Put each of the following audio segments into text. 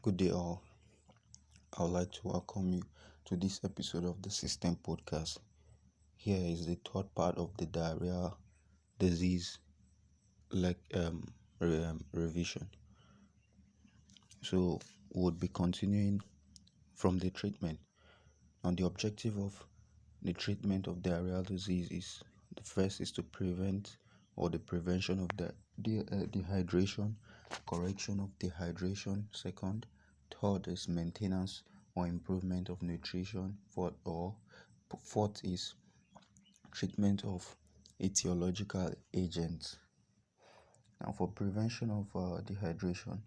Good day, all. I would like to welcome you to this episode of the System Podcast. Here is the third part of the diarrhea disease revision. So, we'll be continuing from the treatment. And the objective of the treatment of diarrheal disease is the first is to prevent or the prevention of dehydration, correction of dehydration. Second, third is maintenance or improvement of nutrition. Fourth is treatment of etiological agents. Now, for prevention of dehydration,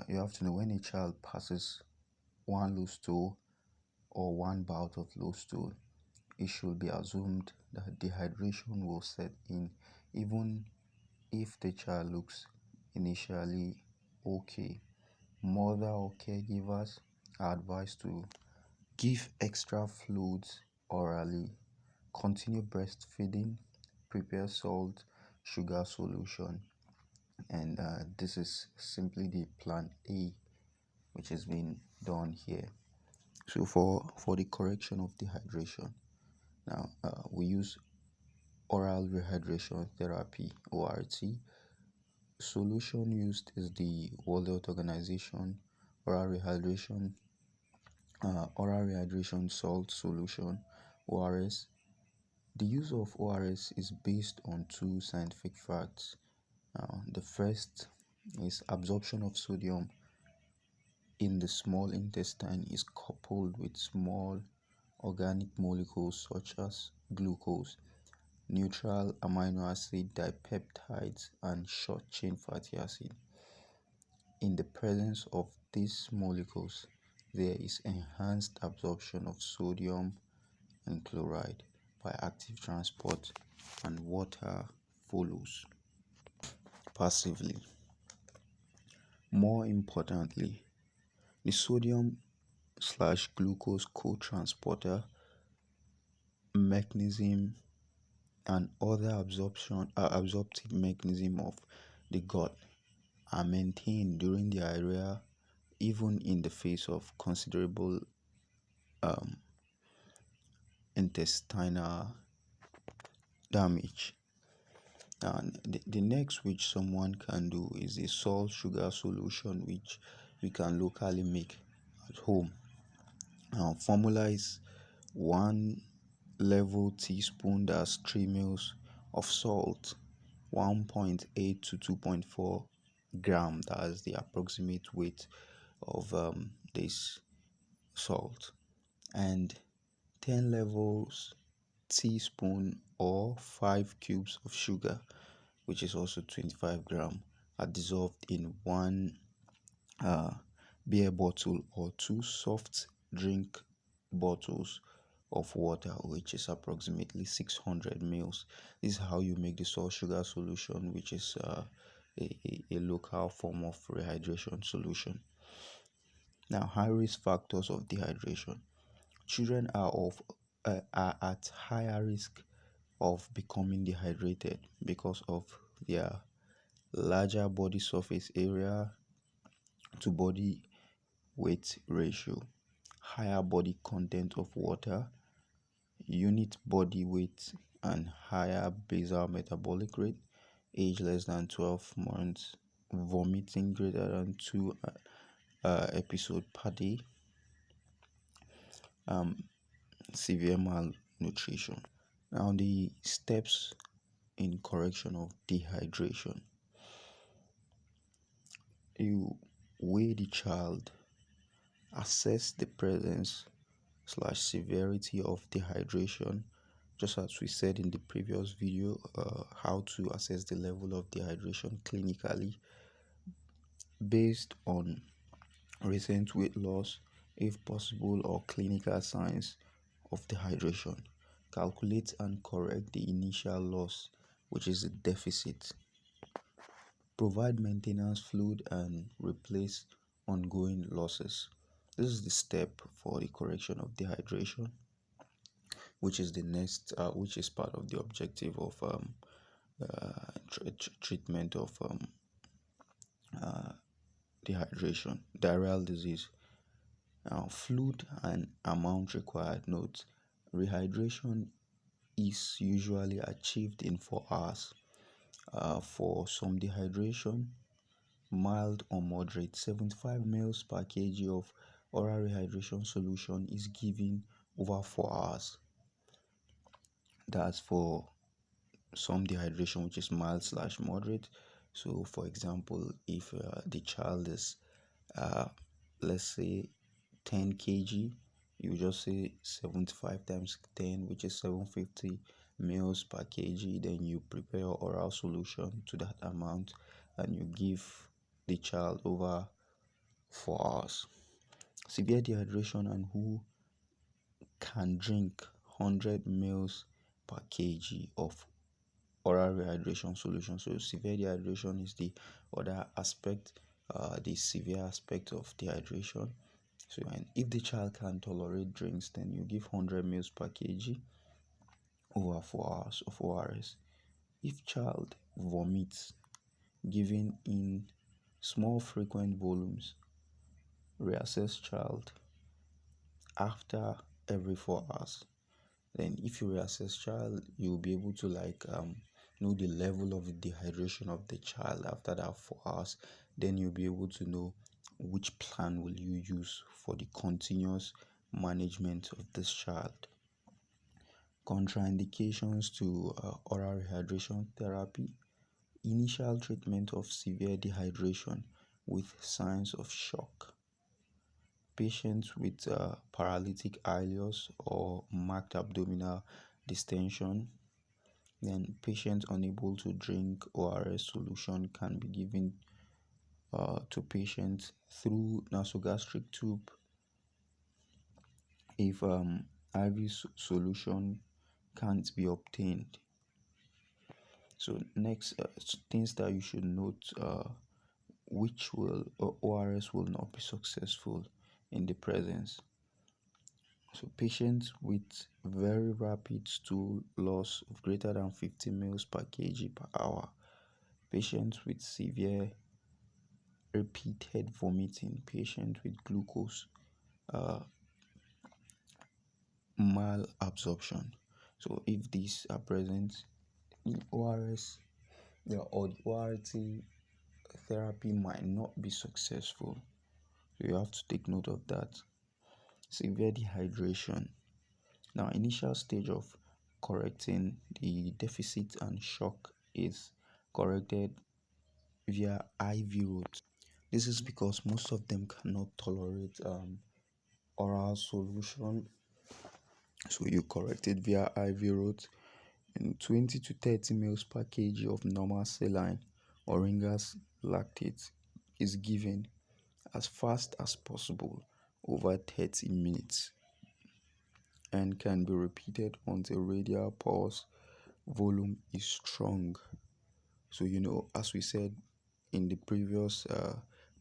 you have to know when a child passes one loose stool or one bout of loose stool, it should be assumed that dehydration will set in, even if the child looks initially okay. Mother or caregivers are advised to give extra fluids orally, continue breastfeeding, prepare salt, sugar solution, and this is simply the plan A, which has been done here. So for the correction of dehydration, now we use oral rehydration therapy (ORT). Solution used is the World Health Organization oral rehydration salt solution (ORS). The use of ORS is based on two scientific facts. The first is absorption of sodium in the small intestine is coupled with small organic molecules such as glucose, neutral amino acid dipeptides, and short chain fatty acid. In the presence of these molecules, there is enhanced absorption of sodium and chloride by active transport, and water follows passively. More importantly, the sodium/glucose co-transporter mechanism and other absorptive mechanism of the gut are maintained during diarrhea, even in the face of considerable intestinal damage. And the next which someone can do is a salt sugar solution, which we can locally make at home. Formula is 1 level teaspoon, that's 3 mils of salt, 1.8 to 2.4 gram, that's the approximate weight of this salt, and 10 levels teaspoon or 5 cubes of sugar, which is also 25 gram, are dissolved in 1 beer bottle or 2 soft drink bottles of water, which is approximately 600 mils. This is how you make the salt sugar solution, which is a local form of rehydration solution. Now, high risk factors of dehydration. Children are at higher risk of becoming dehydrated because of their larger body surface area to body weight ratio, higher body content of water, unit body weight, and higher basal metabolic rate, age less than 12 months, vomiting greater than 2 episodes per day, severe malnutrition. Now, the steps in correction of dehydration. You weigh the child, assess the presence/severity of dehydration, just as we said in the previous video, how to assess the level of dehydration clinically based on recent weight loss, if possible, or clinical signs of dehydration. Calculate and correct the initial loss, which is the deficit. Provide maintenance fluid and replace ongoing losses. This is the step for the correction of dehydration, which is the next, which is part of the objective of treatment of dehydration, diarrheal disease. Now, fluid and amount required. Note, rehydration is usually achieved in 4 hours. For some dehydration, mild or moderate, 75 ml per kg of oral rehydration solution is given over 4 hours. That's for some dehydration which is mild slash moderate. So for example, if the child is uh, let's say 10 kg, you just say 75 times 10, which is 750 mils per kg. Then you prepare your oral solution to that amount and you give the child over 4 hours. Severe dehydration and who can drink 100 mils per kg of oral rehydration solution. So severe dehydration is the other aspect, the severe aspect of dehydration. So and if the child can tolerate drinks, then you give 100 mils per kg over 4 hours of ORS. If child vomits, given in small frequent volumes, reassess child after every 4 hours. Then if you reassess child, you'll be able to know the level of dehydration of the child after that 4 hours. Then you'll be able to know which plan will you use for the continuous management of this child. Contraindications to oral rehydration therapy. Initial treatment of severe dehydration with signs of shock. Patients with paralytic ileus or marked abdominal distension. Then patients unable to drink ORS solution can be given to patients through nasogastric tube. If IV solution can't be obtained. So next things that you should note, which will ORS will not be successful in the presence. So patients with very rapid stool loss of greater than 50 ml per kg per hour, patients with severe repeated vomiting, patients with glucose malabsorption. So if these are present in ORS, the ORT therapy might not be successful. So you have to take note of that. Severe dehydration. Now, initial stage of correcting the deficit and shock is corrected via IV route. This is because most of them cannot tolerate oral solution. So you correct it via IV route, and 20 to 30 ml per kg of normal saline or Ringer's lactate is given as fast as possible over 30 minutes and can be repeated until radial pulse volume is strong. So, as we said in the previous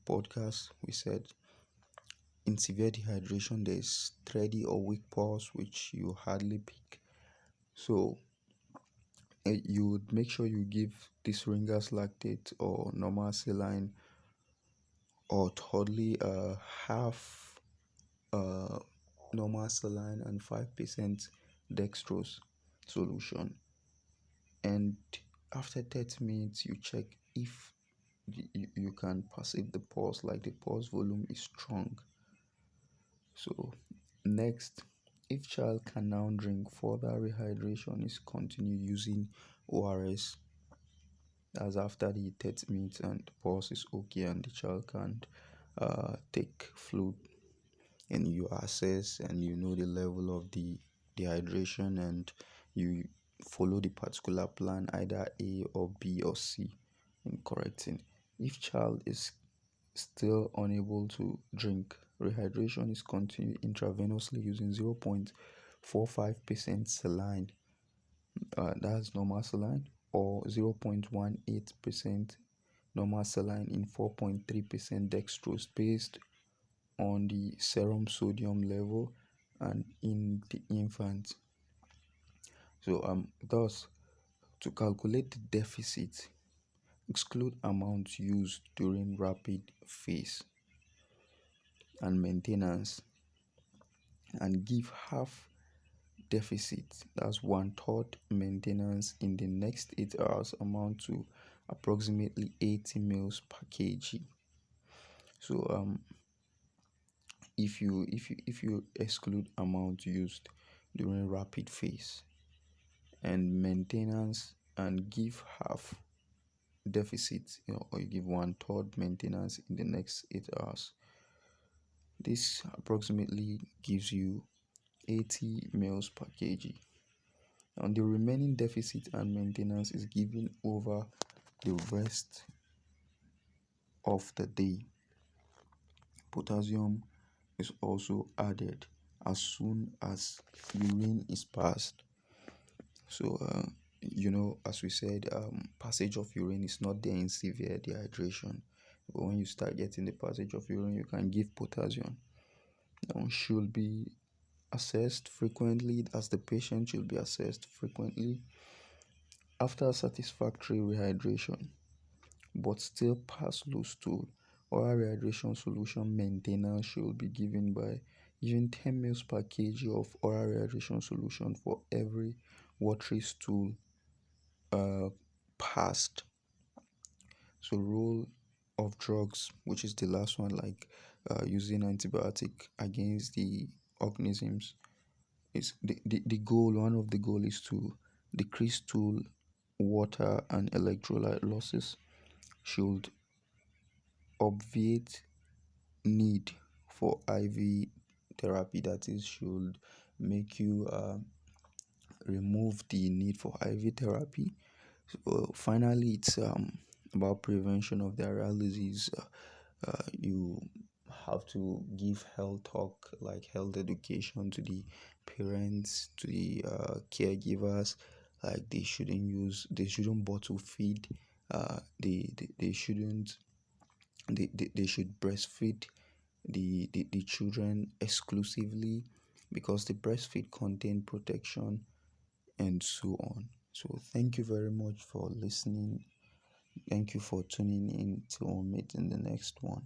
podcast, we said in severe dehydration, there's steady or weak pulse, which you hardly pick. So, you would make sure you give this Ringer's lactate or normal saline, or thirdly, half normal saline and 5% dextrose solution. And after 30 minutes, you check if you can perceive the pulse, like the pulse volume is strong. So next, if child can now drink, further rehydration is continue using ORS. As after the 30 minutes and the pulse is okay and the child can take fluid, and you assess and you know the level of the dehydration, and you follow the particular plan, either A or B or C, in correcting. If child is still unable to drink, rehydration is continued intravenously using 0.45% saline, that's normal saline, or 0.18% normal saline in 4.3% dextrose, based on the serum sodium level and in the infant. So thus, to calculate the deficit, exclude amounts used during rapid phase and maintenance, and give half deficit, that's one third maintenance in the next 8 hours, amount to approximately 80 mils per kg. So if you exclude amount used during rapid phase and maintenance and give half deficit, or you give one third maintenance in the next 8 hours, this approximately gives you 80 mils per kg. And the remaining deficit and maintenance is given over the rest of the day. Potassium is also added as soon as urine is passed. So, as we said, passage of urine is not there in severe dehydration. But when you start getting the passage of urine, you can give potassium. Now, should be assessed frequently, as the patient should be assessed frequently after satisfactory rehydration, but still pass low stool. Oral rehydration solution maintenance should be given by giving 10 ml per kg of oral rehydration solution for every watery stool passed. So role of drugs, which is the last one, like using antibiotic against the organisms, is the goal. One of the goal is to decrease stool water and electrolyte losses, should obviate need for IV therapy, that is, should make you remove the need for IV therapy. So, finally, it's about prevention of diarrheal disease. You have to give health talk, like health education, to the parents, to the caregivers. Like they shouldn't bottle feed. They shouldn't they should breastfeed the children exclusively, because the breastfeed contain protection and so on. So thank you very much for listening. Thank you for tuning in. Till we meet in the next one.